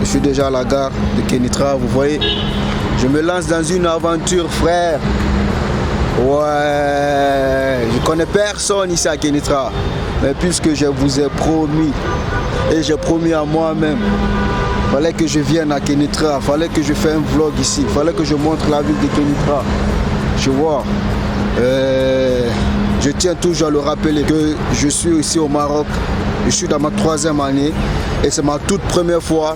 suis déjà à la gare de Kénitra, vous voyez. Je me lance dans une aventure, frère. Ouais, je connais personne ici à Kénitra. Mais puisque je vous ai promis, et j'ai promis à moi-même, fallait que je vienne à Kénitra, fallait que je fasse un vlog ici, fallait que je montre la ville de Kénitra. Tu vois, je tiens toujours à le rappeler que je suis ici au Maroc, je suis dans ma 3e année et c'est ma toute première fois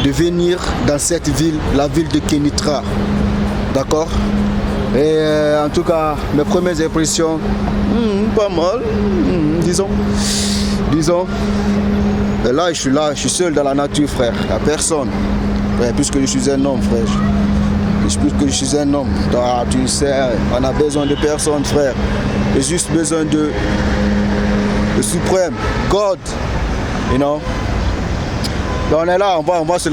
de venir dans cette ville, la ville de Kénitra. D'accord? Et en tout cas, mes premières impressions, pas mal, disons. Et là, je suis seul dans la nature, frère. Il n'y a personne. Ouais, puisque je suis un homme, frère. Puisque je suis un homme. Tu sais, on a besoin de personne, frère. J'ai juste besoin de le suprême, God. You know? Donc on est là, on va se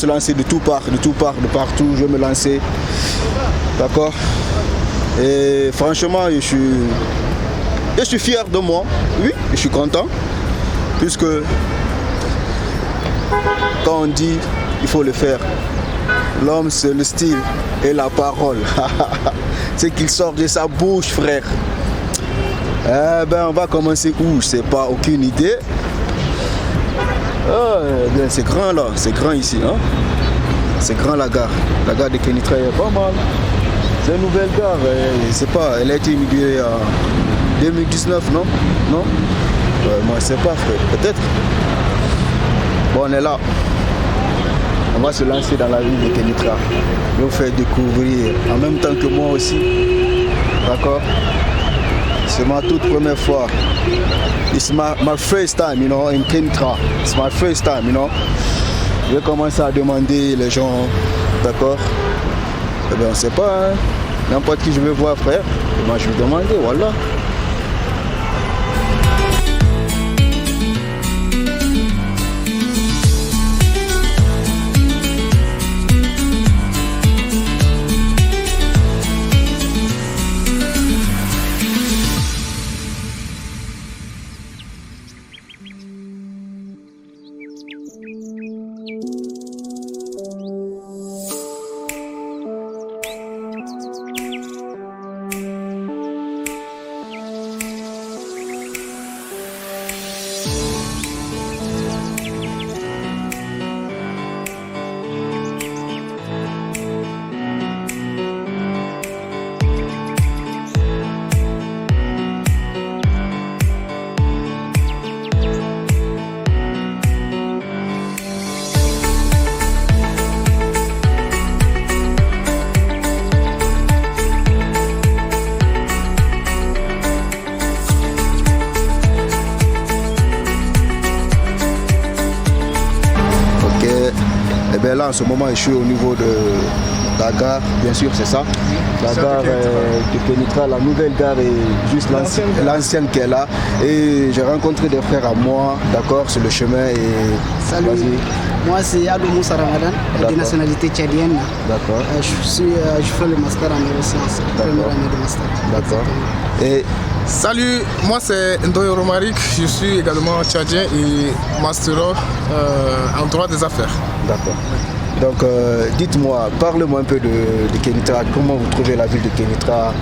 lancer de tout part, de partout. Je vais me lancer. D'accord? Et franchement, je suis fier de moi. Oui, je suis content. Puisque quand on dit, il faut le faire. L'homme, c'est le style et la parole. C'est qu'il sort de sa bouche, frère. Eh ben, on va commencer où? Je sais pas, aucune idée. C'est grand là, c'est grand ici. Hein? C'est grand la gare. La gare de Kénitra est pas mal. C'est une nouvelle gare. Je sais pas, elle a été inaugurée en 2019, non? Non? Moi, je sais pas, frère. Peut-être. Bon, on est là. On va se lancer dans la ville de Kénitra. Je vais vous faire découvrir en même temps que moi aussi. D'accord? C'est ma toute première fois. It's my first time, you know, in Kénitra. It's my first time, you know. Je vais commencer à demander les gens, d'accord? Eh bien, on ne sait pas, hein? N'importe qui je vais voir, frère. Et moi, je vais demander, voilà. Là en ce moment je suis au niveau de la gare, bien sûr c'est ça. La gare de Kénitra, la nouvelle gare est juste l'ancienne qui est là. Et j'ai rencontré des frères à moi, d'accord, sur le chemin. Et salut, moi c'est Abdou Moussa Ramadan, de nationalité tchadienne. D'accord. Je fais le master en neurosciences, première année de master. D'accord. Et salut, moi c'est Ndoye Romaric, je suis également tchadien et master en droit des affaires. D'accord. Donc dites-moi, parlez-moi un peu de Kénitra, comment vous trouvez la ville de Kénitra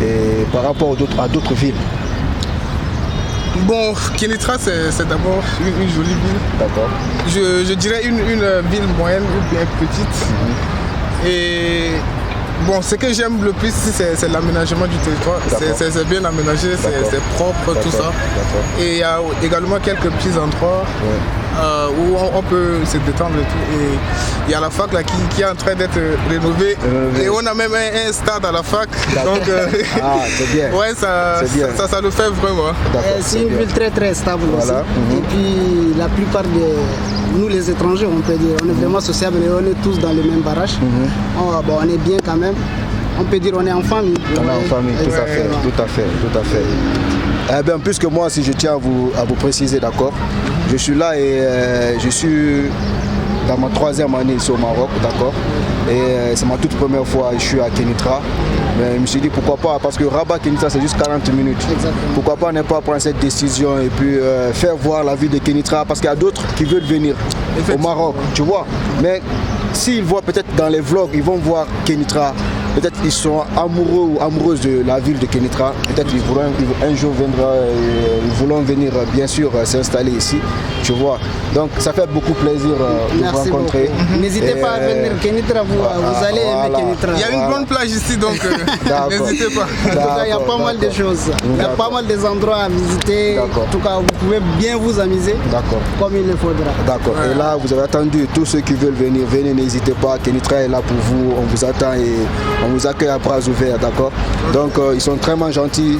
et par rapport à d'autres villes. Bon, Kénitra c'est d'abord une jolie ville. D'accord. Je dirais une ville moyenne ou bien petite. Et bon, ce que j'aime le plus ici, c'est l'aménagement du territoire. C'est bien aménagé, c'est propre, tout ça. Et il y a également quelques petits endroits où on peut se détendre et tout. Et il y a la fac là qui est en train d'être rénovée. Et on a même un stade à la fac. Donc, c'est bien. Ouais, ça le fait vraiment. C'est une ville très très stable aussi. Et puis la plupart de nous les étrangers, on peut dire, on est vraiment sociables et on est tous dans le même barrage. On est bien quand même. On peut dire on est en famille. On est en famille, tout à fait. Eh bien, puisque moi, si je tiens à vous préciser, d'accord, je suis là et je suis dans ma 3e année ici au Maroc, d'accord. Et c'est ma toute première fois que je suis à Kenitra. Mais je me suis dit pourquoi pas, parce que Rabat-Kenitra c'est juste 40 minutes. Exactement. Pourquoi pas ne pas prendre cette décision et puis faire voir la ville de Kenitra, parce qu'il y a d'autres qui veulent venir au Maroc, tu vois. Mais s'ils voient peut-être dans les vlogs, ils vont voir Kenitra. Peut-être ils sont amoureux ou amoureuses de la ville de Kenitra. Peut-être un jour ils voudront venir bien sûr s'installer ici. Tu vois. Donc ça fait beaucoup plaisir de vous rencontrer. N'hésitez pas à venir Kenitra, vous allez aimer Kenitra. Il y a une bonne plage ici, donc n'hésitez pas. En tout cas, il y a pas mal de choses. Il y a pas mal d'endroits à visiter. En tout cas, vous pouvez bien vous amuser comme il le faudra. D'accord. Et là, vous avez attendu tous ceux qui veulent venir. Venez, n'hésitez pas. Kenitra est là pour vous. On vous attend et on vous accueille à bras ouverts, d'accord. Donc ils sont vraiment gentils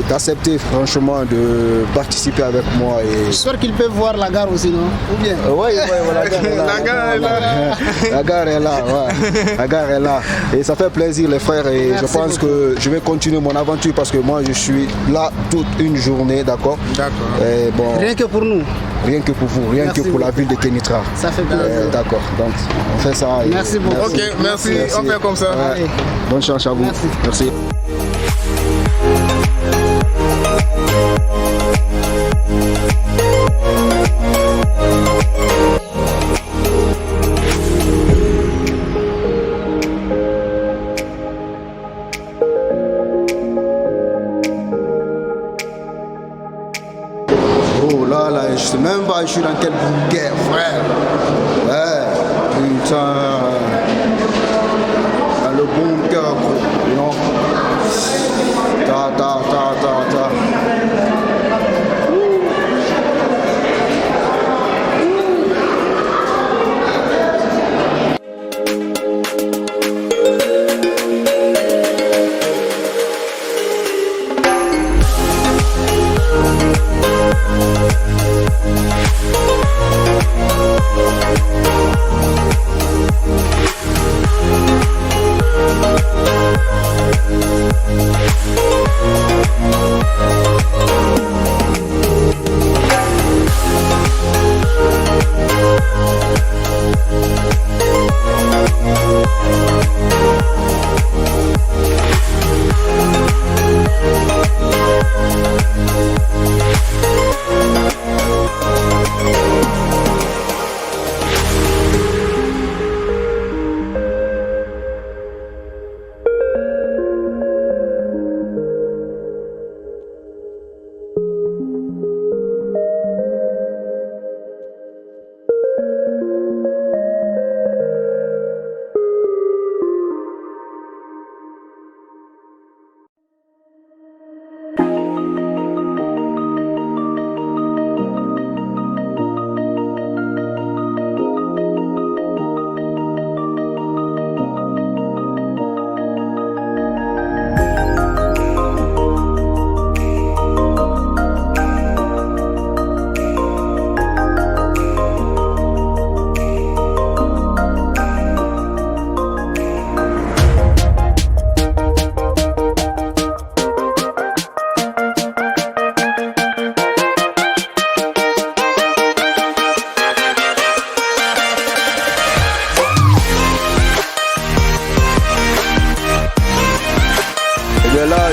d'accepter franchement de participer avec moi. J'espère qu'ils peuvent voir la gare aussi, non? Ou bien Oui, la gare est là. La gare est là. La gare est là, ouais. La gare est là. Et ça fait plaisir les frères et merci je pense beaucoup. que je vais continuer mon aventure parce que moi je suis là toute une journée, d'accord. Bon, rien que pour nous. Rien que pour vous, rien merci que pour la ville de Kenitra. Ça fait plaisir. D'accord, donc on fait ça. Merci beaucoup. Ok, merci. On fait comme ça. Ouais. Bonne chance à vous. Merci. Oh là là, je sais même pas, je suis dans quelle guerre, frère. Ouais, putain. Dans le bunker, non. Ta.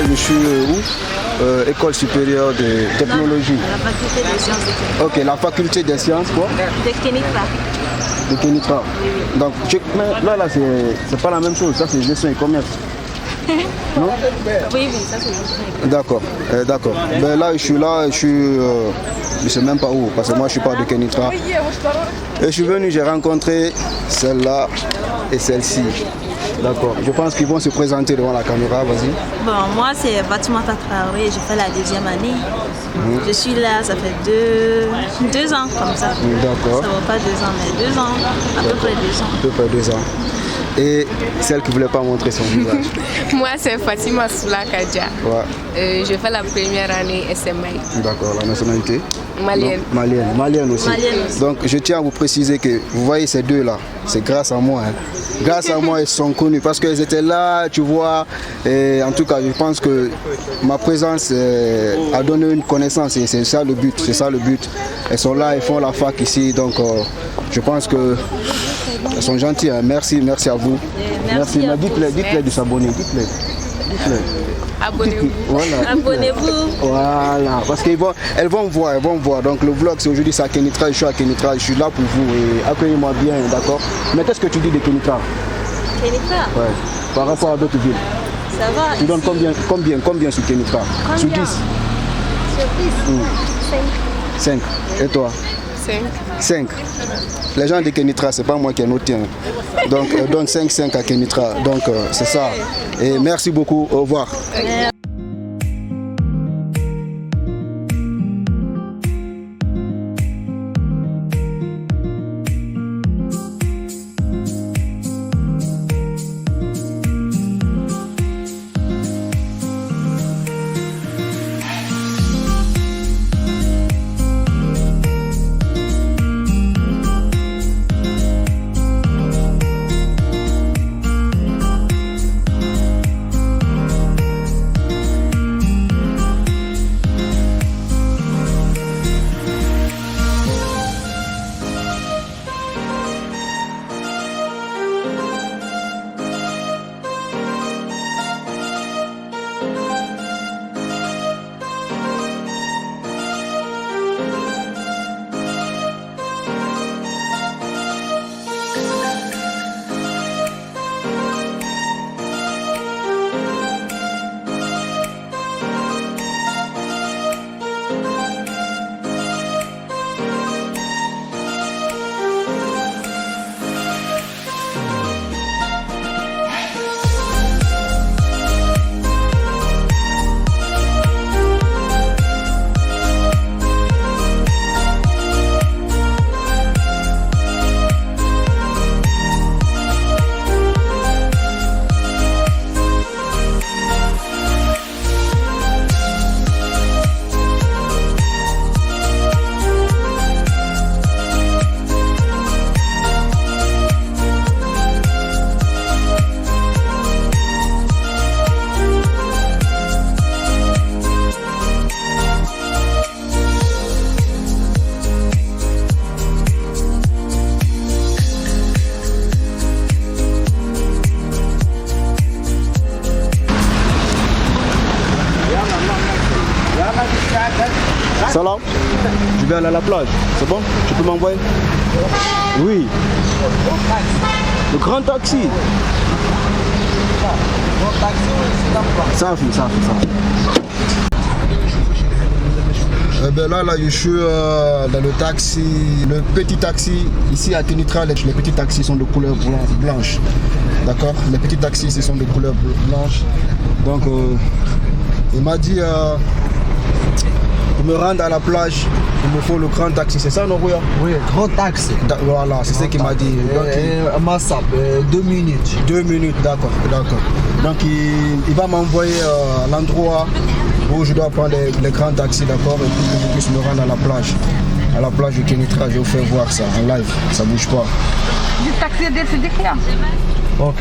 Je suis où École supérieure de technologie. La faculté des sciences de Kenitra. Ok, la faculté des sciences, quoi De Kenitra. De Kenitra. Donc, là, c'est pas la même chose. Ça, c'est gestion et commerce. Non? Oui, ça c'est gestion. D'accord, d'accord. Ben là, je sais même pas où, parce que moi, je suis pas de Kenitra. Et je suis venu, j'ai rencontré celle-là et celle-ci. D'accord. Je pense qu'ils vont se présenter devant la caméra, vas-y. Bon, moi c'est Fatoumata Traoré, je fais la 2e année. Je suis là, ça fait deux ans comme ça. D'accord. Ça ne vaut pas 2 ans, mais 2 ans, à peu près 2 ans. À peu près 2 ans. et celle qui ne voulait pas montrer son visage. Moi, c'est Fatima Soula Kadja. Ouais. Je fais la première année SMI. D'accord, la nationalité Malienne. Non, malienne aussi. Malienne aussi. Donc je tiens à vous préciser que vous voyez ces deux-là, c'est grâce à moi. Hein. Grâce à moi, ils sont connus parce qu'elles étaient là, tu vois. Et en tout cas, je pense que ma présence a donné une connaissance et c'est ça le but. C'est ça le but. Elles sont là, elles font la fac ici. Donc je pense que elles sont gentilles. Hein. Merci à vous. Merci à vous. Dites-les de s'abonner. Dites-les. Abonnez-vous. Voilà. Abonnez-vous. Voilà, parce qu'elles vont voir. Donc le vlog, c'est aujourd'hui, c'est à Kenitra, je suis à Kenitra, je suis là pour vous et accueillez-moi bien, d'accord. Mais qu'est-ce que tu dis de Kenitra? Kenitra, Ouais, par rapport à d'autres villes. ça va. Tu donnes combien sur Kenitra? Sur 10? Sur 10 5. 5. Et toi? 5. Les gens de Kenitra, c'est pas moi qui ai noté. Hein. Donc donne 5 à Kenitra. Donc c'est ça. Et merci beaucoup. Au revoir. Salam, je vais aller à la plage. C'est bon? Tu peux m'envoyer? Oui. Le grand taxi. Ça fait. Là, je suis dans le taxi, le petit taxi. Ici à Kenitra, les petits taxis sont de couleur blanche. D'accord? Les petits taxis, ce sont de couleur blanche. Donc, il m'a dit pour me rendre à la plage, il me faut le grand taxi. C'est ça, non, Rouya? Oui, grand taxi. Voilà, c'est ce qu'il m'a dit. Donc, Massap, 2 minutes. 2 minutes, d'accord. Donc, il va m'envoyer à l'endroit où je dois prendre les grands taxis, d'accord, et pour que je puisse me rendre à la plage. À la plage de Kenitra, je vais vous faire voir ça en live, ça bouge pas. Du taxi de Dekria. Ok.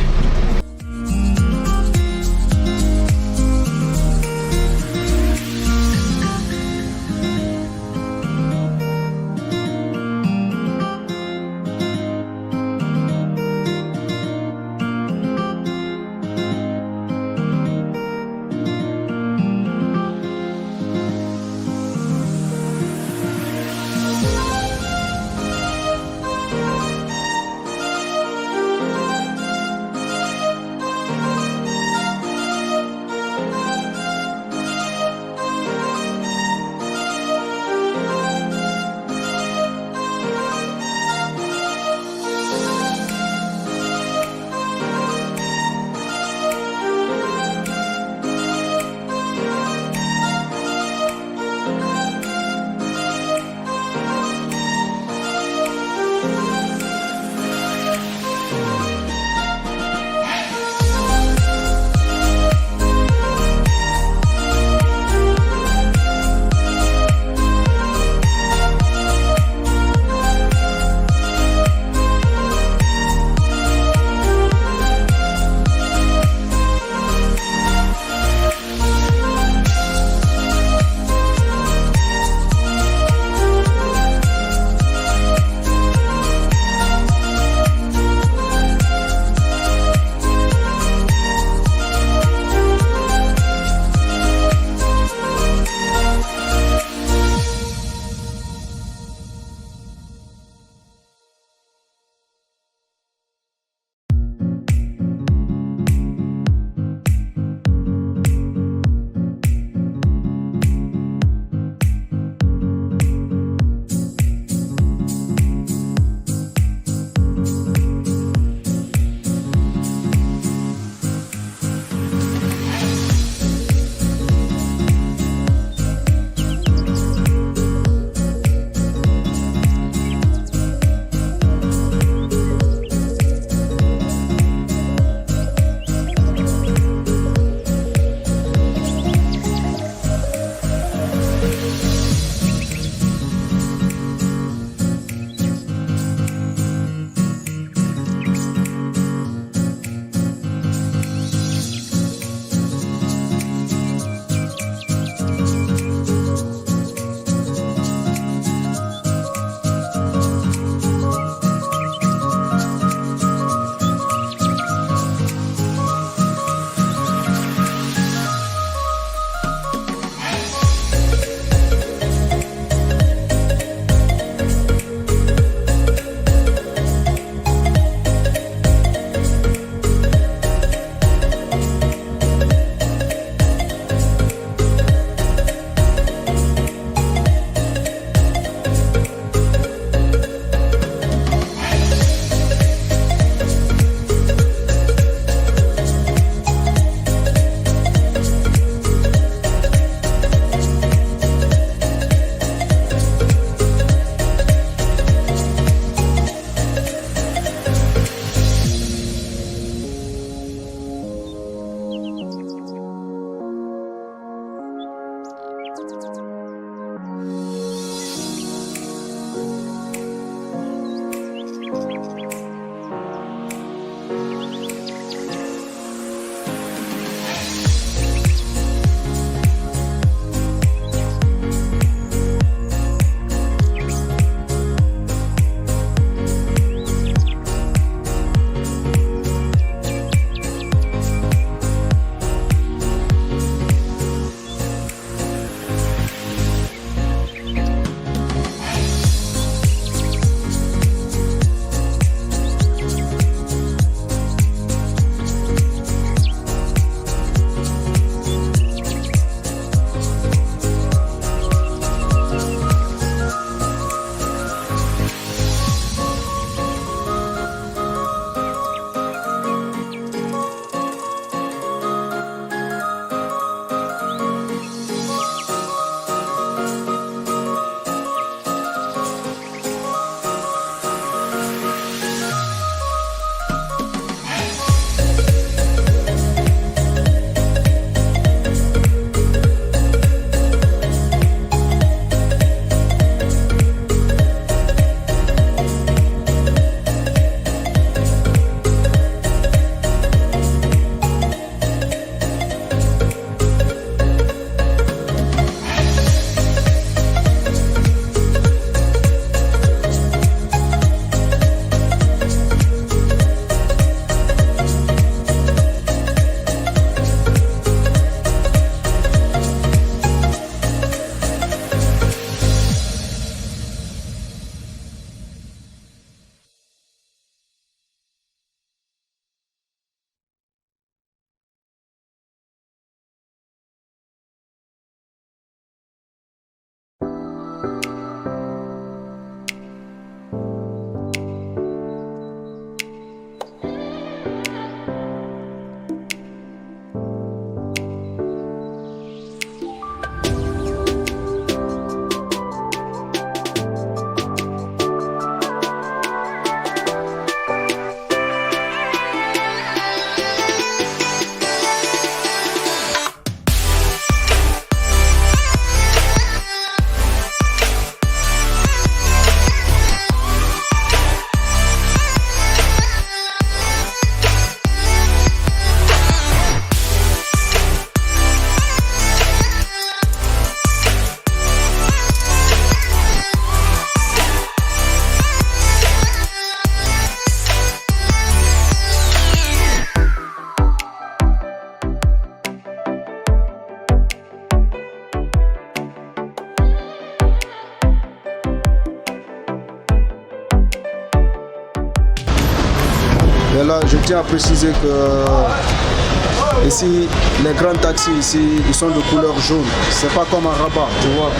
Mais là, je tiens à préciser que ici, les grands taxis ici, ils sont de couleur jaune. C'est pas comme à Rabat, tu vois.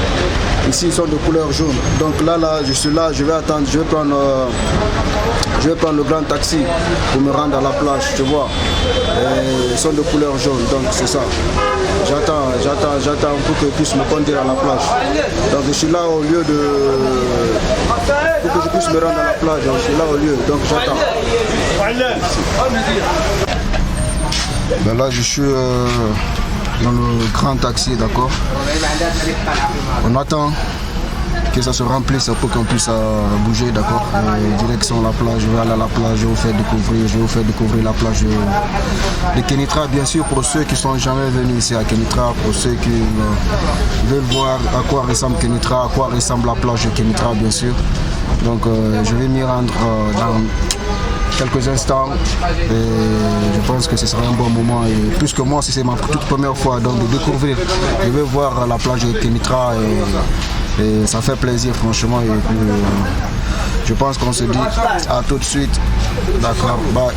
Ici, ils sont de couleur jaune. Donc là, je suis là, je vais attendre, je vais prendre le grand taxi pour me rendre à la plage, tu vois. Et ils sont de couleur jaune, donc c'est ça. J'attends pour qu'ils puissent me conduire à la plage. Donc je suis là au lieu de... Pour que je puisse me rendre à la plage, je suis là au lieu, donc j'attends. Ben là, je suis dans le grand taxi, d'accord. On attend que ça se remplisse pour qu'on puisse bouger, d'accord. Direction la plage, je vais aller à la plage, je vais vous faire découvrir la plage de Kénitra, bien sûr, pour ceux qui ne sont jamais venus ici à Kénitra, pour ceux qui veulent voir à quoi ressemble Kénitra, à quoi ressemble la plage de Kénitra, bien sûr. Donc je vais m'y rendre dans quelques instants et je pense que ce sera un bon moment, et plus que moi, si c'est ma toute première fois donc de découvrir, je vais voir la plage de Kénitra et ça fait plaisir franchement, et puis je pense qu'on se dit à tout de suite. D'accord, bye.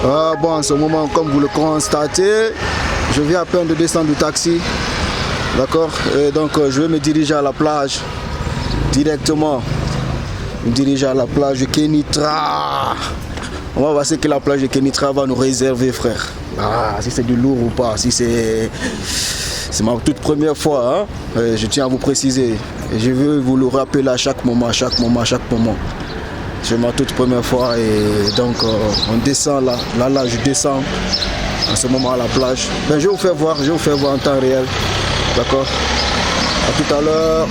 Bon, en ce moment, comme vous le constatez, je viens à peine de descendre du taxi. D'accord. Et donc, je vais me diriger à la plage directement. Me diriger à la plage de Kénitra. On va voir ce que la plage de Kénitra va nous réserver, frère. Si c'est du lourd ou pas, si c'est ma toute première fois, hein. Je tiens à vous préciser. Et je veux vous le rappeler à chaque moment. C'est ma toute première fois et donc on descend là, je descends en ce moment à la plage. Je vais vous faire voir en temps réel. D'accord. À tout à l'heure.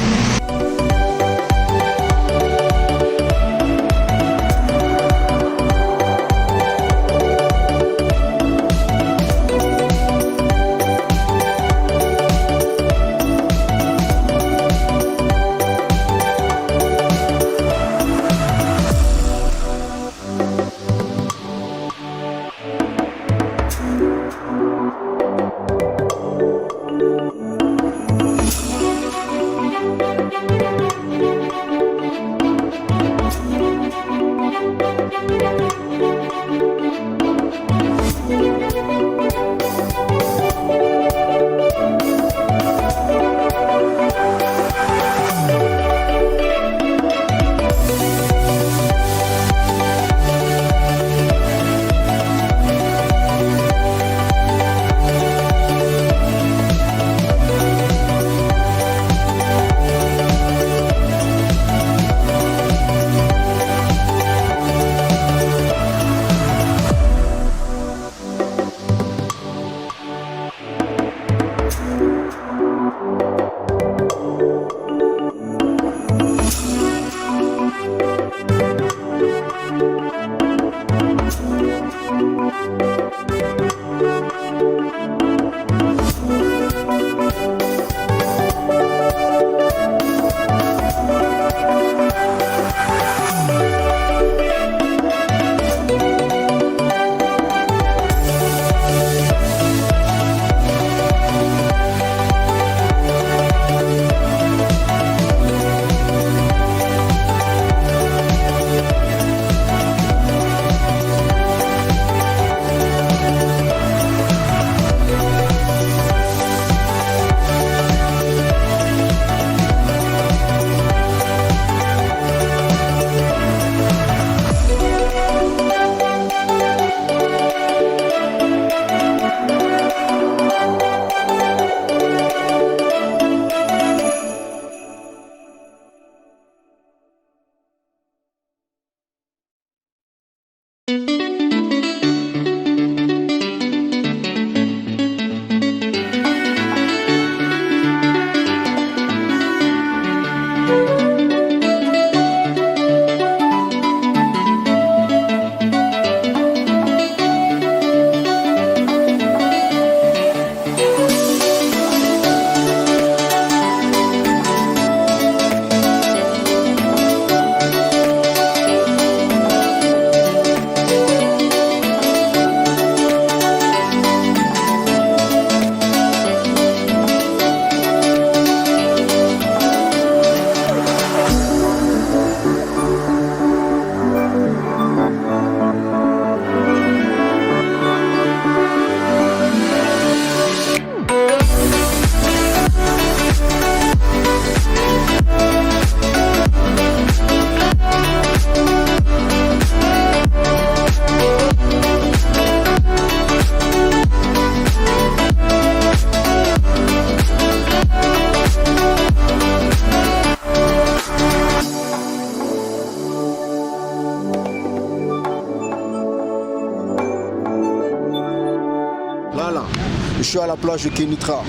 Je suis à la plage de Kénitra,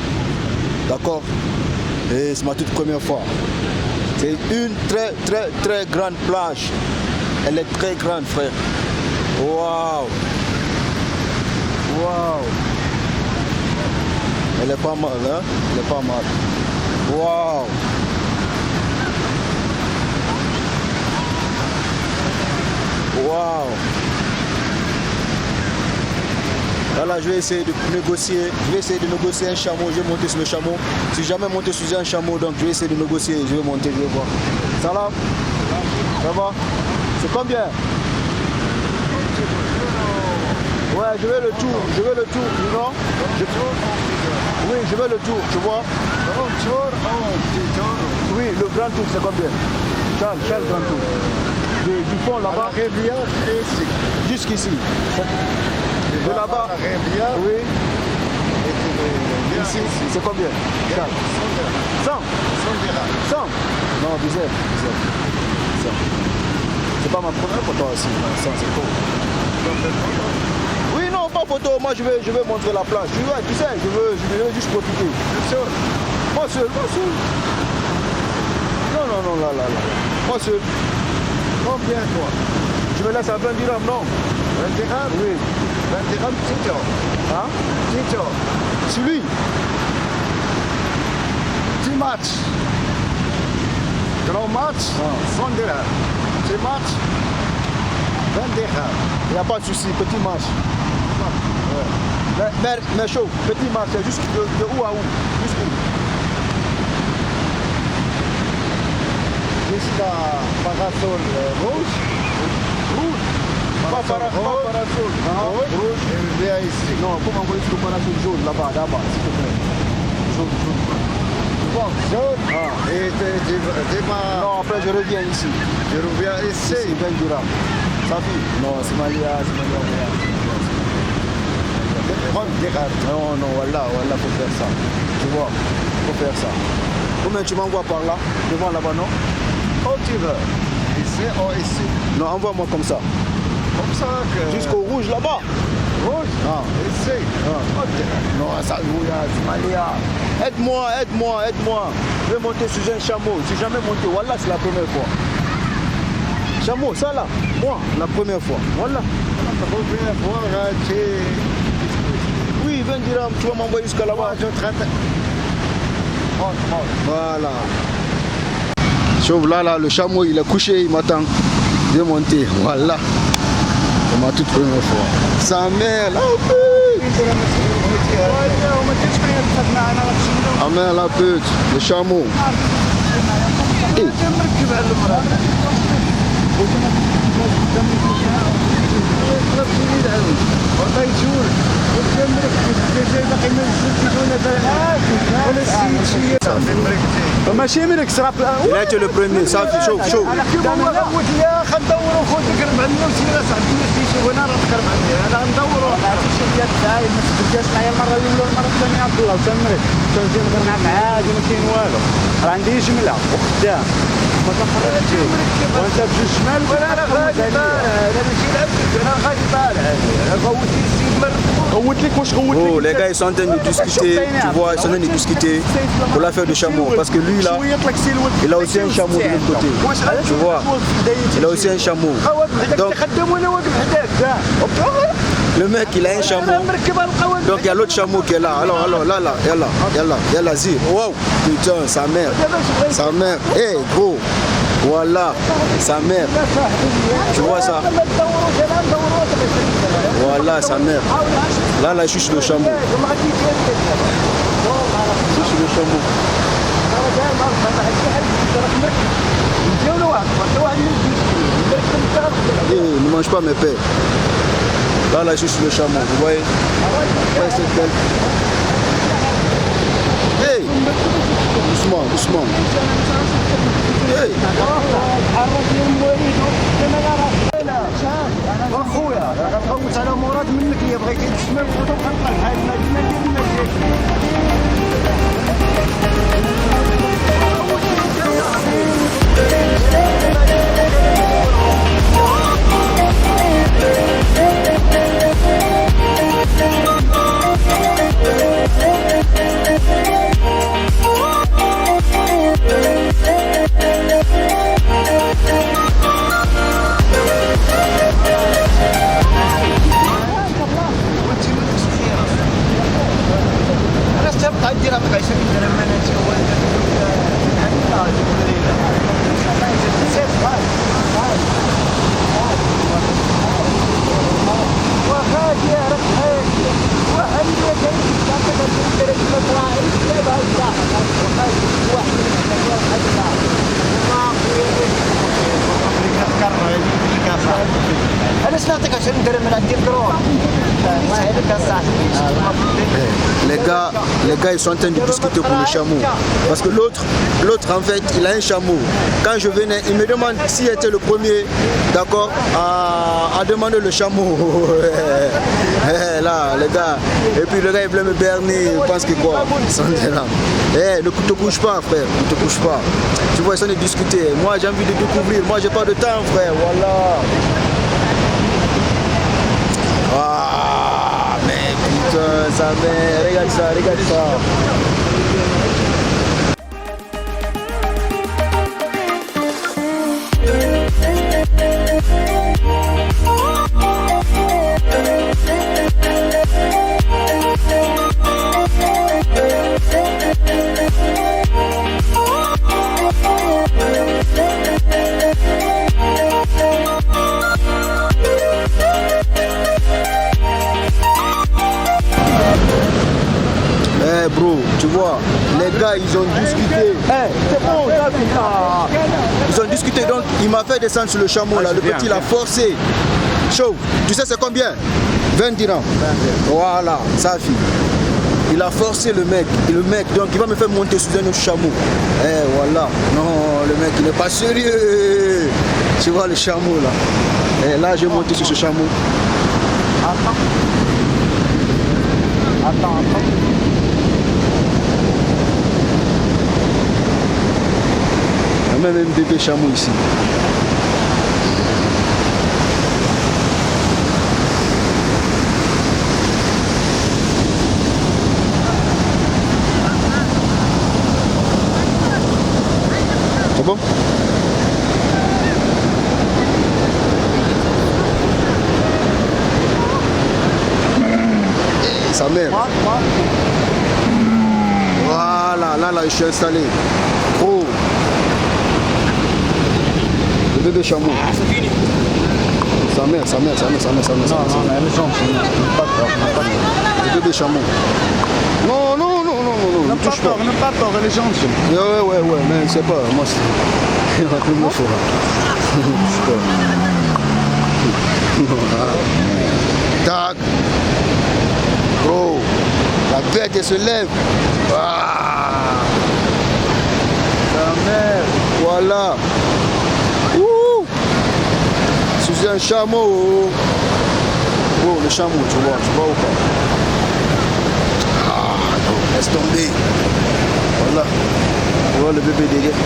d'accord? Et c'est ma toute première fois. C'est une très grande plage. Elle est très grande, frère. Waouh! Waouh! Elle est pas mal, hein? Elle est pas mal. Waouh! Waouh! Là, je vais essayer de négocier. Je vais essayer de négocier un chameau. Je vais monter sur le chameau. Si jamais monté sur un chameau, donc je vais essayer de négocier. Je vais monter, je vais voir. Ça va? Ça va? C'est combien? Ouais, je veux le tour, non Oui, je veux le tour, tu vois. Oui, le grand tour, c'est combien Charles, grand tour. Du fond là-bas. Jusqu'ici. De là-bas. Oui. Ici, c'est combien Charles 100 100 Non, 10 heures. C'est pas ma première photo aussi. 100, c'est trop. Oui, non, pas photo. Moi, je vais montrer la plage. Tu sais, je veux juste profiter. Moi seul. Non, là. Moi seul. Combien toi? Je me laisse à 20 dirhams, non 20 dirhams? Oui. 20 dirhams, Tito. Hein Tito. Celui. Petit match. Grand match, 100 dirhams. Petit match, 20 dirhams. Il n'y a pas de souci, petit match. Ouais. Mais chaud, petit match, c'est juste de où à où Jusqu'où Jusqu'à parasol rouge. Pas parasol. Rouge, et viens ici. Non, faut m'envoyer sur le parasol jaune, là-bas, s'il te plaît. Jaune. Bon, jaune. Et Non, après je reviens ici. je reviens ici. C'est 20 dirhams. Ça fait Non, c'est Malia. 30 dirhams. Non, voilà, faut faire ça. Tu vois, faut faire ça. Combien tu m'envoies par là Devant là-bas, non Oh, tu veux. Ici ou ici. Non, envoie-moi comme ça. Comme ça que... Jusqu'au rouge là-bas. Rouge. Ici. Oh, Non, ça, c'est Malia. Aide-moi. Je vais monter sur un chameau. Je suis jamais monté. Voilà, c'est la première fois. Chameau, ça là. Moi, la première fois. Voilà. la première fois, Oui, 20 dirhams. Tu vas m'envoyer jusqu'à là-bas. je traite. Voilà. Chauve là, le chameau, il est couché, il m'attend. Je vais monter. Voilà. C'est ma toute première fois. Sa mère, la pute. Sa mère, la pute. Le chameau. Hey. ماشي منك سراب Il a été le premier, ça fait chaud. انا ندوروا خوتك قرب عندنا وسينا صاحبي وانا راه تقرب عندي انا ندوروا ما عرفتش ديال الداعي ما تبداش معايا المره الاولى والمره الثانيه عبد الله وتمرك تنزل نهضر معاك عادي ما كاين والو راه عندي جمله وخدام ما تخرجش وانت بجوج شمال ولا انا غادي طالع انا ماشي لعبت انا غادي طالع انا غوتي السيد غوت لك واش غوت Oh, les gars, ils sont en train de discuter, tu vois, ils sont en train de discuter pour l'affaire de chameau. Parce que lui, là, il a aussi un chameau de l'autre côté. Tu vois, il a aussi un chameau. Donc, le mec, il a un chameau. Donc, il y a l'autre chameau qui est là. Alors, là, Zir. Wow, putain, sa mère. Hé, gros. Voilà, sa mère. Tu vois ça? Voilà, sa mère. Là, je suis sur le chameau. Je suis sur le chameau. Ne mange pas mes pères. Là, je suis sur le chameau. Vous voyez? Ouais, c'est belle. Hey! Doucement. Hey! اخويا راه غنفوت على مراد منك اللي بغيتي تسمع الخطوب غنطلع بحال المدينه gars ils sont en train de discuter pour le chameau. Parce que l'autre en fait, il a un chameau. Quand je venais, il me demande s'il était le premier, d'accord, à demander le chameau. Là, les gars. Et puis le gars il voulait me berner, il pense que quoi, ne te couche pas frère, ne te couche pas. Tu vois, ils sont en train de discuter. Moi j'ai envie de découvrir, moi j'ai pas de temps frère, voilà. Ah, mais putain, ça mère, regarde ça, regarde ça. Bro, tu vois, les gars ils ont discuté. C'est bon, ils ont discuté, donc il m'a fait descendre sur le chameau là, le petit il a forcé. Chaud, tu sais c'est combien? 20 dirhams. Voilà, ça fille. Il a forcé le mec, donc il va me faire monter sous un autre chameau. Voilà, non, le mec il n'est pas sérieux. Tu vois le chameau là. Et là j'ai monté sur ce chameau. Attends. Il y a même un bébé chameau ici. C'est bon? Sa mère. Voilà, là je suis installé. Oh. Le bébé chameau. Sa mère. Non, elle est gentille. Le bébé chameau. Non. Ne pas tort, elle est gentille. Ouais, mais c'est pas, moi c'est... Il va plus me faire. Tac. Oh, la bête elle se lève. Ah. Sa mère. Voilà. Ouh. Sous un chameau. Oh, le chameau, tu vois ou pas? Ah, non, laisse tomber. Voilà. Tu vois le bébé derrière.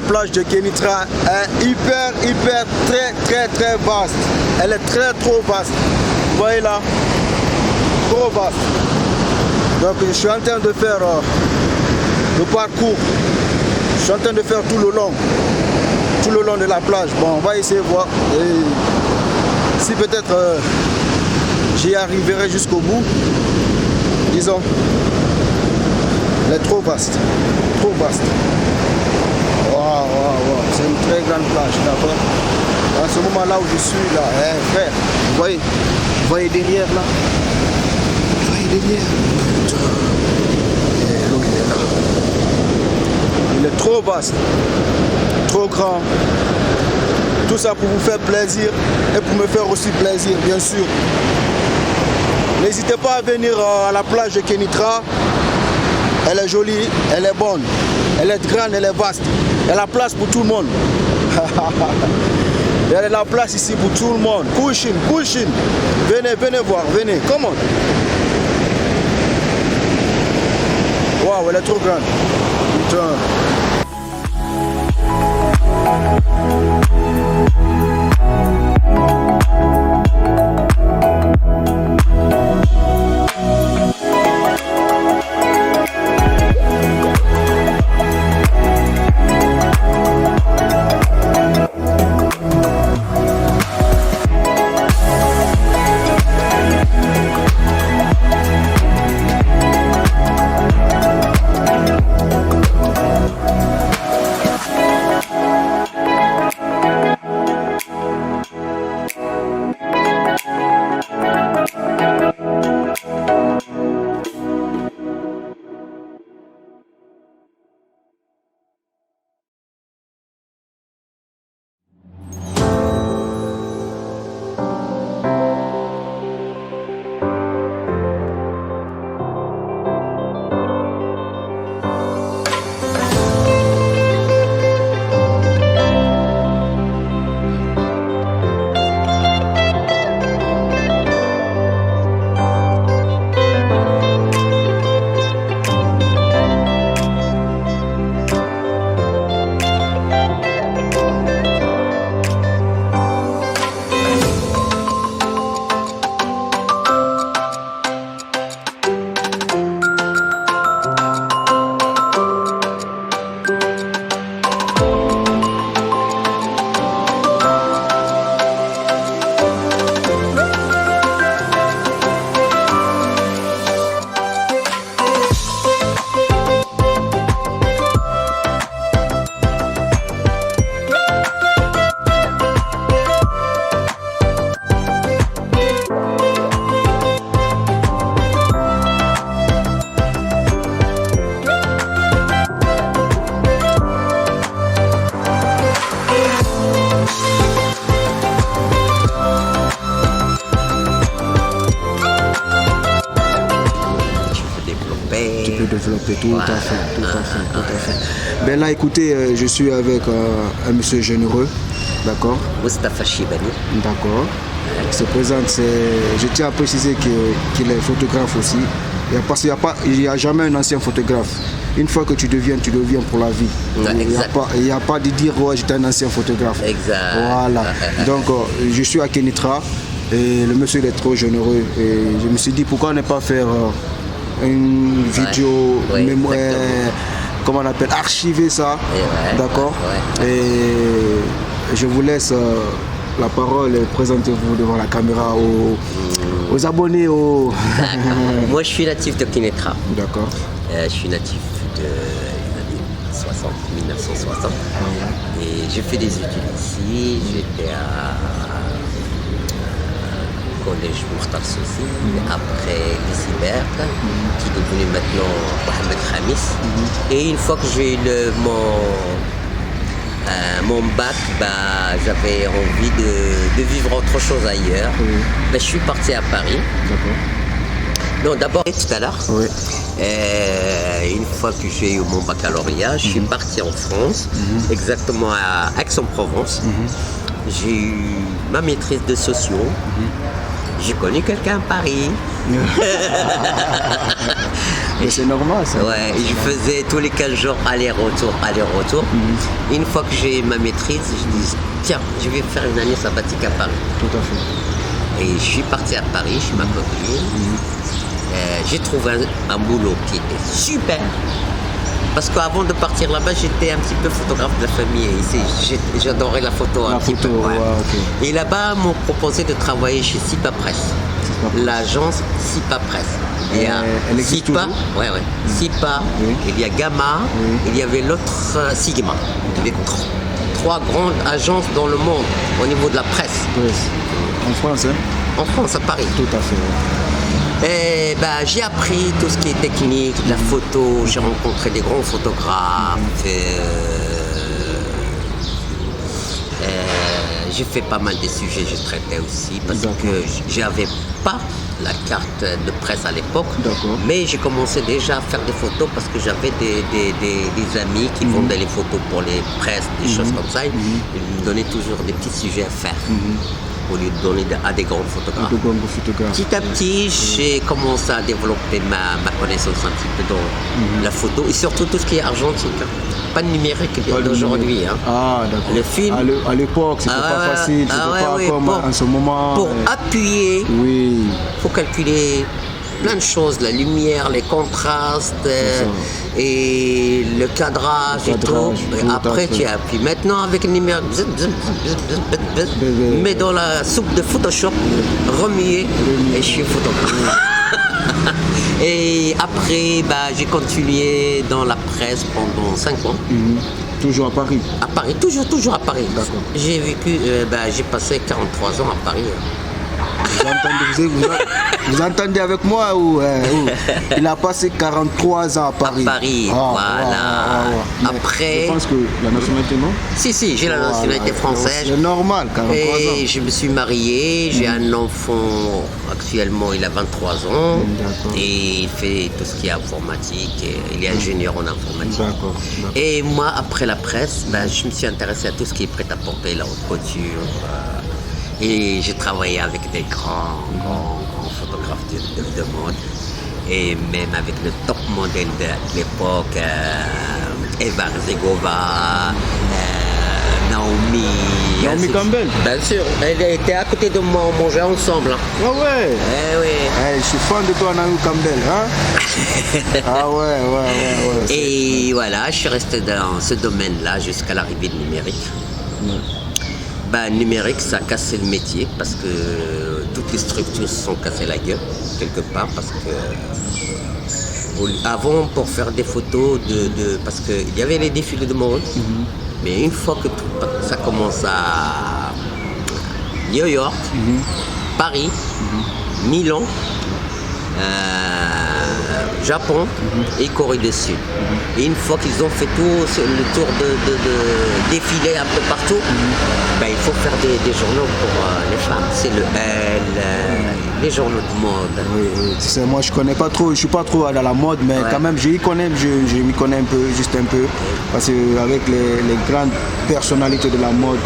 plage de Kénitra est hyper, très vaste. Elle est trop vaste. Vous voyez là, trop vaste. Donc je suis en train de faire le parcours. Je suis en train de faire tout le long de la plage. Bon, on va essayer de voir. Et si peut-être j'y arriverai jusqu'au bout, disons, elle est trop vaste. Trop vaste. Waouh, c'est une très grande plage, d'accord. À ce moment-là où je suis là, frère, vous voyez derrière là. Vous voyez derrière. L'eau est là. Il est trop vaste, trop grand. Tout ça pour vous faire plaisir et pour me faire aussi plaisir, bien sûr. N'hésitez pas à venir à la plage de Kénitra. Elle est jolie, elle est bonne, elle est grande, elle est vaste. Il y a la place pour tout le monde. Il y a la place ici pour tout le monde. Kushin. Venez voir, venez. Come on. Waouh, elle est trop grande. Putain. Développer tout à fait. Ben là, écoutez, je suis avec un monsieur généreux, d'accord. Moustapha Chibani. D'accord. Il se présente, je tiens à préciser qu'il est photographe aussi. Parce qu'il n'y a jamais un ancien photographe. Une fois que tu deviens pour la vie. Il n'y a pas de dire ouais, j'étais un ancien photographe. Exact. Voilà. Donc je suis à Kénitra et le monsieur il est trop généreux. Et je me suis dit pourquoi ne pas faire une vidéo mémoire, comment on appelle, archiver ça. D'accord. Et je vous laisse la parole et présentez-vous devant la caméra aux abonnés. Moi je suis natif de Kénitra. D'accord. Je suis natif de 1960. Et j'ai fait des études ici. J'étais au collège Mokhtar Sousi, après Lycée qui est devenu maintenant Mohamed Khamis. Et une fois que j'ai eu mon bac, j'avais envie de vivre autre chose ailleurs. Je suis parti à Paris. Non, d'abord tout à l'heure. Une fois que j'ai eu mon baccalauréat, je suis parti en France, exactement à Aix-en-Provence. J'ai eu ma maîtrise de socio. J'ai connu quelqu'un à Paris. Mais c'est normal ça. Ouais, je faisais tous les 15 jours aller-retour. Une fois que j'ai ma maîtrise, je dis tiens, je vais faire une année sabbatique à Paris. Tout à fait. Et je suis parti à Paris chez ma copine. J'ai trouvé un boulot qui était super. Parce qu'avant de partir là-bas, j'étais un petit peu photographe de la famille. Ici, j'adorais la photo un petit peu. Ouais. Okay. Et là-bas, m'ont proposé de travailler chez Sipa Press. L'agence Sipa Press. Il y a elle existe Sipa, toujours Sipa, il y a Gamma, il y avait l'autre Sigma. Les trois grandes agences dans le monde au niveau de la presse. En France, hein? En France, à Paris. Tout à fait. Et j'ai appris tout ce qui est technique, de la photo, j'ai rencontré des grands photographes, j'ai fait pas mal de sujets, je traitais aussi, parce que j'avais pas la carte de presse à l'époque, mais j'ai commencé déjà à faire des photos parce que j'avais des amis qui vendaient les photos pour les presses, des choses comme ça, ils me donnaient toujours des petits sujets à faire. Au lieu de donner à des grands photographes. Petit à petit, j'ai commencé à développer ma connaissance un petit peu dans la photo et surtout tout ce qui est argentique. Pas de numérique d'aujourd'hui. Hein. Ah, d'accord. Le film. À l'époque, c'était pas facile, c'était pas comme en ce moment. Pour appuyer, il faut calculer plein de choses, la lumière, les contrastes et le cadrage et tout. Et après tu appuies. Maintenant avec le numérique, mets dans la soupe de Photoshop, remuer et je suis photographe. Et après j'ai continué dans la presse pendant 5 ans. Toujours à Paris? À Paris, toujours à Paris. J'ai vécu, j'ai passé 43 ans à Paris. Vous entendez avec moi ou il a passé 43 ans à Paris? À Paris, voilà. Après. Je pense que la nationalité, non? Si, j'ai la nationalité française. C'est normal, 43 ans. Et je me suis marié, j'ai un enfant, actuellement il a 23 ans. Et il fait tout ce qui est informatique, et il est ingénieur en informatique. Et moi, après la presse, je me suis intéressé à tout ce qui est prêt-à-porter, la haute couture. Et j'ai travaillé avec des grands photographes de mode et même avec le top modèle de l'époque, Eva Zegova, Naomi Campbell. Bien sûr, elle était à côté de moi, on mangeait ensemble. Ah ouais? Eh oui. Je suis fan de toi, Naomi Campbell. Hein? Ah ouais. Et voilà, je suis resté dans ce domaine-là jusqu'à l'arrivée du numérique. Numérique, ça a cassé le métier parce que toutes les structures se sont cassées la gueule, quelque part, parce que avant, pour faire des photos, parce qu'il y avait les défilés de mode, mais une fois que ça commence à New York, Paris, Milan, Japon et Corée du Sud. Et une fois qu'ils ont fait tout le tour de défiler un peu partout, il faut faire des journaux pour les femmes. C'est le Elle, les journaux de mode. Oui. Tu sais, moi je connais pas trop, je suis pas trop dans la mode, mais quand même je m'y connais un peu, juste un peu. Parce qu'avec les grandes personnalités de la mode,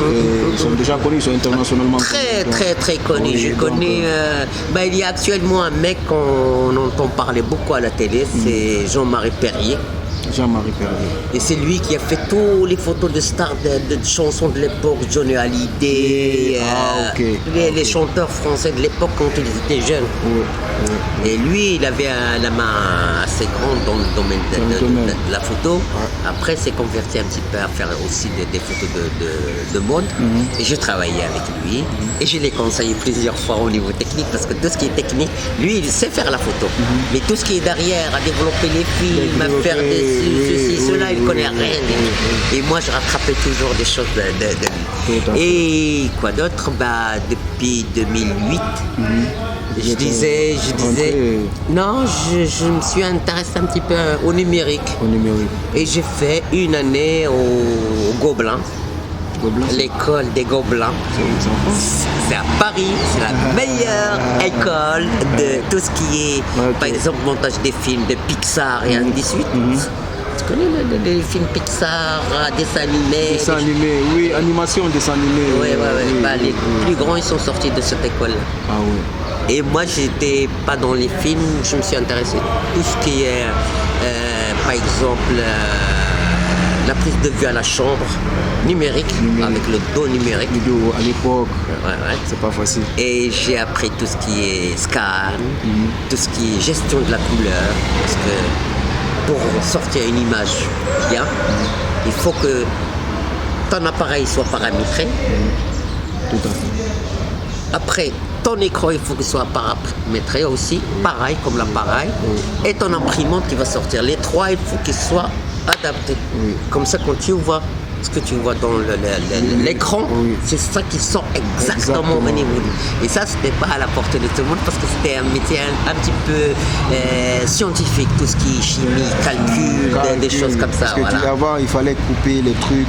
ils sont déjà connus, ils sont internationalement connus. Très connus. Je connais, il y a actuellement un mec qu'on entend parler beaucoup à la télé, c'est Jean-Marie Perrier. Et c'est lui qui a fait toutes les photos de stars de chansons de l'époque, Johnny Hallyday, les chanteurs français de l'époque quand ils étaient jeunes. Et lui, il avait la main assez grande dans le domaine de la photo. Après, s'est converti un petit peu à faire aussi des photos de mode. Et j'ai travaillé avec lui. Et je l'ai conseillé plusieurs fois au niveau technique, parce que tout ce qui est technique, lui, il sait faire la photo. Mais tout ce qui est derrière, à développer les films, à faire ceci, cela, il ne connaît rien. Et moi, je rattrapais toujours des choses de lui. Et quoi d'autre? Depuis 2008, je disais, non, je me suis intéressé un petit peu au numérique. Et j'ai fait une année au Gobelin. L'école des Gobelins. C'est à Paris, c'est la meilleure école de tout ce qui est, par exemple, montage des films de Pixar et ainsi de suite. Tu connais les films Pixar, dessins animés? Dessins animés, oui, animation, dessins animés. Les plus grands, ils sont sortis de cette école-là. Ah oui. Et moi, j'étais pas dans les films, je me suis intéressé à tout ce qui est, par exemple, la prise de vue à la chambre, numérique. Avec le dos numérique. Le dos à l'époque, ouais. c'est pas facile. Et j'ai appris tout ce qui est scan, tout ce qui est gestion de la couleur, parce que pour sortir une image bien, il faut que ton appareil soit paramétré. Tout à fait. Après, ton écran, il faut qu'il soit paramétré aussi, pareil comme l'appareil. Et ton imprimante qui va sortir. Les trois, il faut qu'ils soient adaptés. Comme ça, quand tu vois ce que tu vois dans l'écran, c'est ça qui sort exactement au niveau. Et ça, c'était pas à la portée de tout le monde parce que c'était un métier un petit peu scientifique, tout ce qui est chimie, calcul, des choses comme ça. Parce que avant, il fallait couper les trucs,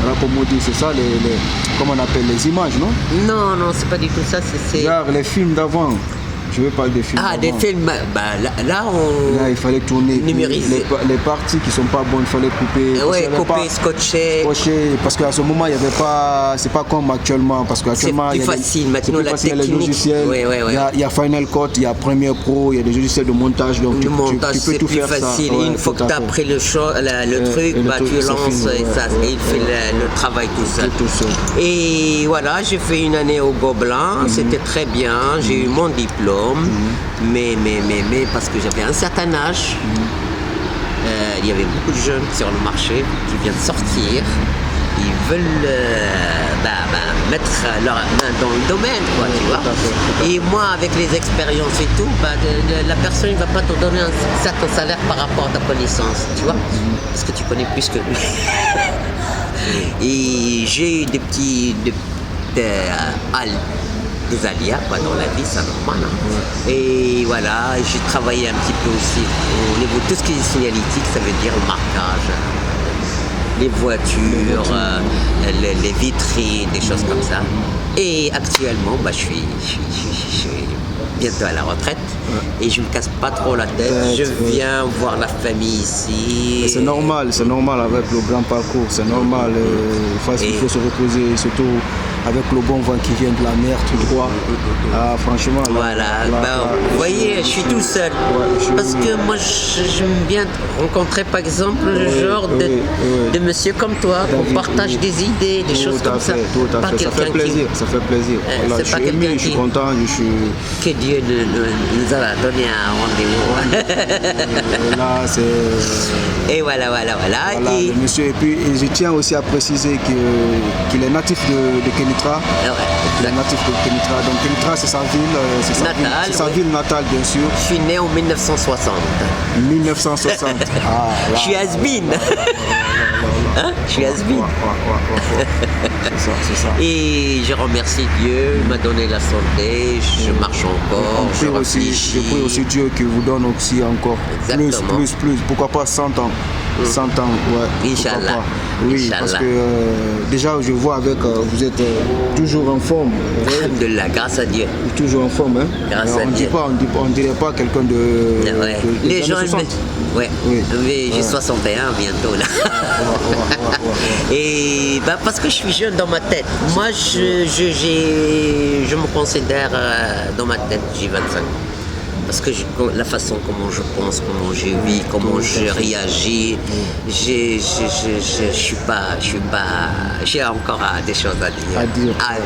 raccommoder, c'est ça, comment on appelle, les images, non? Non, c'est pas du tout ça. Genre les films d'avant. Je veux parler des films. Ah, des films, là, il fallait tourner. Numériser. Les parties qui sont pas bonnes, il fallait couper. Oui, couper, scotcher. Parce qu'à ce moment, il n'y avait pas. C'est pas comme actuellement. Parce qu'actuellement, c'est plus facile. Maintenant, la technique. Les logiciels. Il y a Final Cut, il y a Premiere Pro, il y a des logiciels de montage. Donc le montage, tu peux tout faire. C'est plus facile. Une fois que tu as pris le truc, tu lances et il fait le travail tout seul. Et voilà, j'ai fait une année au Gobelin. C'était très bien. J'ai eu mon diplôme. Mais parce que j'avais un certain âge, il y avait beaucoup de jeunes sur le marché qui viennent sortir, ils veulent mettre leur main dans le domaine, quoi, tu vois. Et moi, avec les expériences et tout, la personne ne va pas te donner un certain salaire par rapport à ta connaissance, tu vois, parce que tu connais plus que lui. Et j'ai eu des aléas dans la vie, c'est normal. Et voilà, j'ai travaillé un petit peu aussi au niveau de tout ce qui est signalétique, ça veut dire le marquage, les voitures, les vitrines, des choses comme ça. Et actuellement, je suis bientôt à la retraite et je me casse pas trop la tête. Je viens voir la famille ici. C'est normal avec le grand parcours, c'est normal. Il faut se reposer, surtout avec le bon vent qui vient de la mer tout droit. Franchement. Vous voyez, je suis tout seul. Parce que moi, j'aime bien rencontrer par exemple le genre de monsieur comme toi, qu'on partage des idées, des choses comme ça. Ça fait plaisir. Je suis content. Que Dieu nous a donné un rendez-vous. Et voilà. Et monsieur, et puis je tiens aussi à préciser qu'il est natif de Kenitra. Il est natif de Kenitra. Donc Kenitra, c'est sa ville, sa ville natale, bien sûr. Je suis né en 1960. 1960. Je suis has-been. Je suis has-been. C'est ça. Et je remercie Dieu, il m'a donné la santé, je marche encore. Je prie aussi Dieu qui vous donne aussi encore plus. Pourquoi pas 100 ans. 100 ans, ouais. Inch'Allah. Oui, Inch'Allah. Parce que déjà, je vois vous êtes toujours en forme. Alhamdulillah, grâce à Dieu. Toujours en forme, hein. Grâce à Dieu. On dirait pas quelqu'un de les gens 60. Oui. J'ai 61 bientôt là. Et parce que je suis jeune dans ma tête. Moi, je me considère dans ma tête, j'ai 25 ans. Parce que la façon comment je pense, comment je vis, comment je réagis, j'ai encore des choses à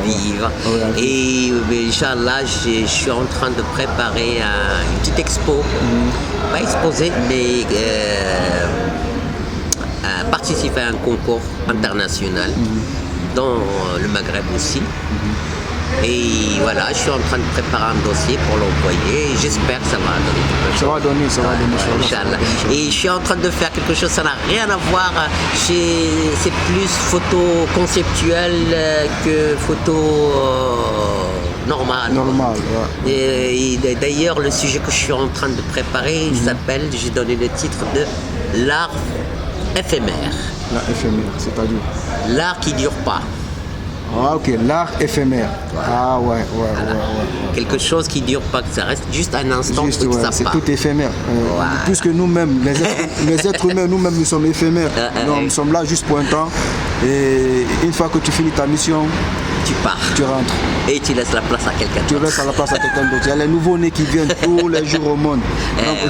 vivre. Et Inch'Allah, je suis en train de préparer une petite expo, pas exposée, mais participer à un concours international dans le Maghreb aussi. Et voilà, je suis en train de préparer un dossier pour l'envoyer et j'espère que ça va donner quelque chose. Ça va donner. Inch'Allah. Et je suis en train de faire quelque chose, ça n'a rien à voir, c'est plus photo conceptuelle que photo normale. Et d'ailleurs, le sujet que je suis en train de préparer, il s'appelle, j'ai donné le titre de l'art éphémère. L'art éphémère, c'est-à-dire l'art qui ne dure pas. Ah ok, l'art éphémère. Voilà. Ouais. Quelque chose qui ne dure pas, que ça reste juste un instant, que ça c'est part. tout éphémère. Puisque nous-mêmes, les êtres humains, nous-mêmes, nous sommes éphémères. Nous sommes là juste pour un temps. Et une fois que tu finis ta mission, tu pars. Tu rentres. Et tu laisses la place à quelqu'un Tu d'autre. laisses la place à quelqu'un d'autre. Il y a les nouveaux-nés qui viennent tous les jours au monde.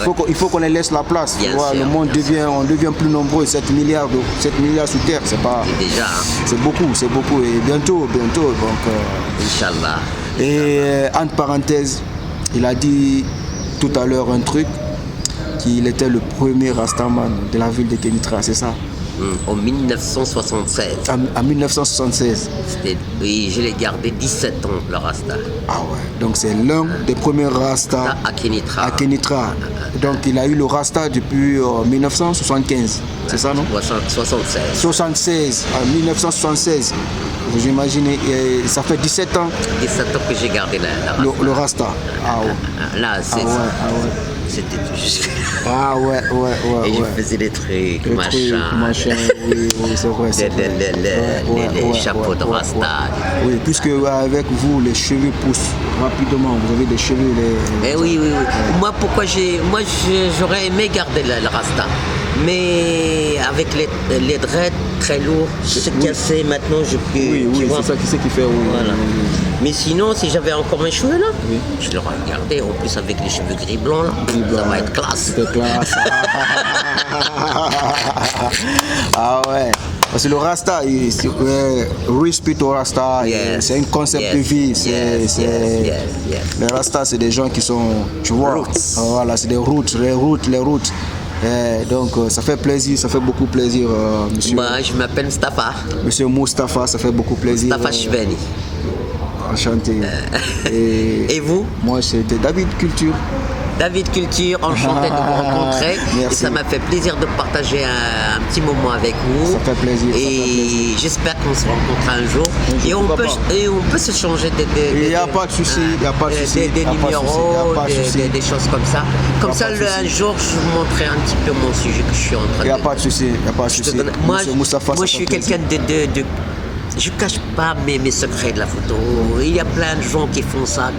Donc il faut qu'on les laisse la place. Tu vois, le monde on devient plus nombreux. 7 milliards sur Terre, c'est pas. Déjà. C'est beaucoup. Et bientôt. Donc, Inch'Allah. Et entre parenthèses, il a dit tout à l'heure un truc, qu'il était le premier Rastaman de la ville de Kénitra, c'est ça? En 1976. En 1976. Oui, je l'ai gardé 17 ans, le Rasta. Ah ouais, donc c'est l'un des premiers Rasta à Kénitra. À Kénitra. Donc il a eu le Rasta depuis 1975, c'est ça non? 76. 76, en 1976. Vous imaginez, ça fait 17 ans. 17 ans que j'ai gardé la Rasta. Le Rasta. Ah ouais. Là, c'est ah ouais. C'était tout juste. Ah ouais. Et je faisais des trucs, machin, oui, c'est vrai. Les chapeaux de Rasta. Oui, puisque avec vous, les cheveux poussent rapidement. Vous avez des cheveux. Oui. Moi, j'aurais aimé garder le Rasta. Mais avec les dreads très lourds, se casser maintenant, je peux. Oui, c'est ça qui fait. Oui. Voilà. Mais sinon, si j'avais encore mes cheveux là, je l'aurais gardé. En plus, avec les cheveux gris blancs là, ça va être classe. C'est classe. Ah ouais. Parce que le Rasta, respect au Rasta, c'est un concept de vie. Les Rasta, c'est des gens qui sont, tu vois, voilà, c'est des routes, les routes. Donc ça fait plaisir, ça fait beaucoup plaisir, monsieur. Moi, je m'appelle Mustafa. Monsieur Mustafa, ça fait beaucoup plaisir. Mustafa Chibeni. Enchanté. Et vous? Moi, c'était David Culture. David Culture, enchanté de vous rencontrer. Merci. Et ça m'a fait plaisir de partager un petit moment avec vous. Ça fait plaisir. Et j'espère qu'on se rencontrera un jour. Et on peut se changer il n'y a pas de souci. Des numéros, des choses comme ça. Comme ça, un jour, je vous montrerai un petit peu mon sujet que je suis en train de... Il n'y a pas de souci. Moi, je suis quelqu'un de... Je ne cache pas mes secrets de la photo. Il y a plein de gens qui font ça,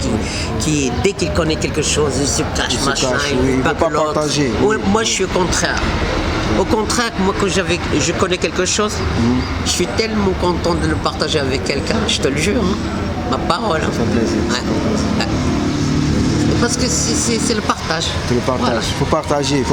qui dès qu'ils connaissent quelque chose, ils se cachent, ils ne veulent pas partager. Moi, je suis au contraire. Au contraire, moi, quand je connais quelque chose, je suis tellement content de le partager avec quelqu'un, je te le jure. Ma parole. Ça fait plaisir. Parce que c'est le partage. C'est le partage. Voilà. Il faut partager.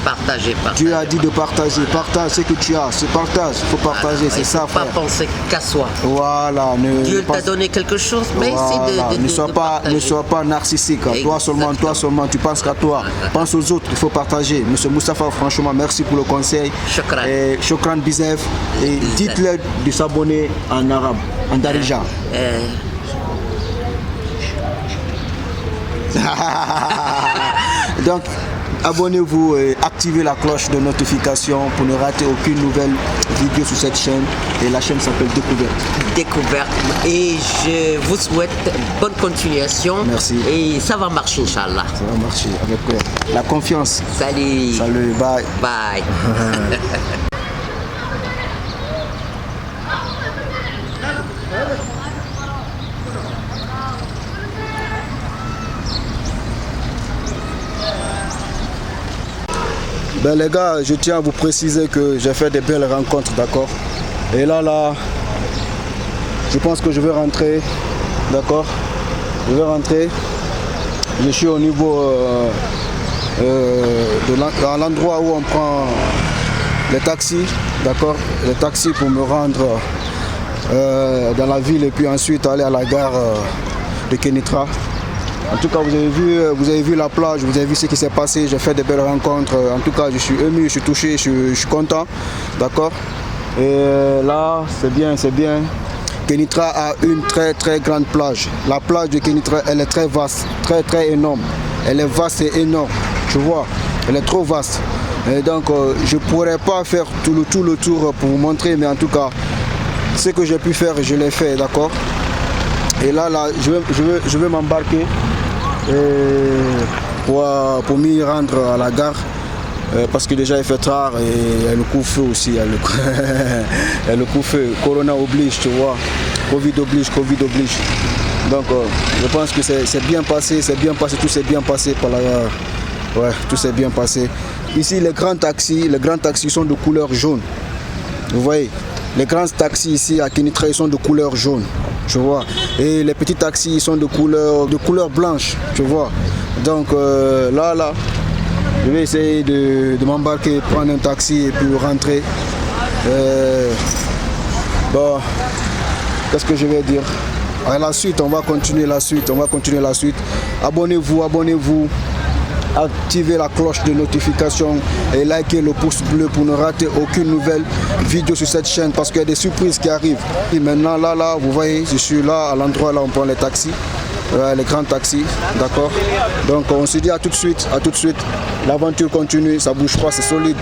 Partager. Dieu a dit de partager. Partage ce que tu as. Se partage. Il faut partager. C'est ça, frère. Il ne faut pas penser qu'à soi. Voilà. Dieu t'a donné quelque chose, mais essaie de ne sois pas narcissique. Exactement. Toi seulement, tu penses qu'à toi. Pense aux autres. Il faut partager. Monsieur Mustafa, franchement, merci pour le conseil. Shukran. Shukran Bizef. Et dites-le de s'abonner en arabe, en darija. Donc abonnez-vous et activez la cloche de notification pour ne rater aucune nouvelle vidéo sur cette chaîne. Et la chaîne s'appelle Découverte. Et je vous souhaite bonne continuation. Merci. Et ça va marcher, Inch'Allah. Ça va marcher avec la confiance. Salut, bye. Bye. Ben les gars, je tiens à vous préciser que j'ai fait des belles rencontres, d'accord? Et là, je pense que je vais rentrer, d'accord? Je vais rentrer. Je suis au niveau de l'endroit où on prend les taxis, d'accord? Les taxis pour me rendre dans la ville et puis ensuite aller à la gare de Kénitra. En tout cas, vous avez vu la plage, vous avez vu ce qui s'est passé, j'ai fait de belles rencontres. En tout cas, je suis ému, je suis touché, je suis content, d'accord? Et là, c'est bien. Kénitra a une très grande plage. La plage de Kénitra, elle est très vaste, très énorme. Elle est vaste et énorme, tu vois, elle est trop vaste. Et donc, je ne pourrais pas faire tout le tour pour vous montrer, mais en tout cas, ce que j'ai pu faire, je l'ai fait, d'accord? Et là, je vais m'embarquer pour m'y rendre à la gare parce que déjà il fait tard et il y a le coup-feu aussi. Il y a le coup-feu. Corona oblige, tu vois. Covid oblige. Donc je pense que c'est bien passé, tout s'est bien passé par la gare. Ouais, tout s'est bien passé. Ici, les grands taxis sont de couleur jaune. Vous voyez, les grands taxis ici à Kénitra, ils sont de couleur jaune. tu vois. Et les petits taxis sont de couleur blanche, tu vois. Donc là, je vais essayer de m'embarquer, prendre un taxi et puis rentrer. Bon, qu'est-ce que je vais dire? À la suite, on va continuer la suite. Abonnez-vous. Activez la cloche de notification et likez le pouce bleu pour ne rater aucune nouvelle vidéo sur cette chaîne parce qu'il y a des surprises qui arrivent. Et maintenant, là, vous voyez, je suis là à l'endroit là où on prend les taxis, les grands taxis, d'accord. Donc on se dit à tout de suite. L'aventure continue, ça bouge pas, c'est solide.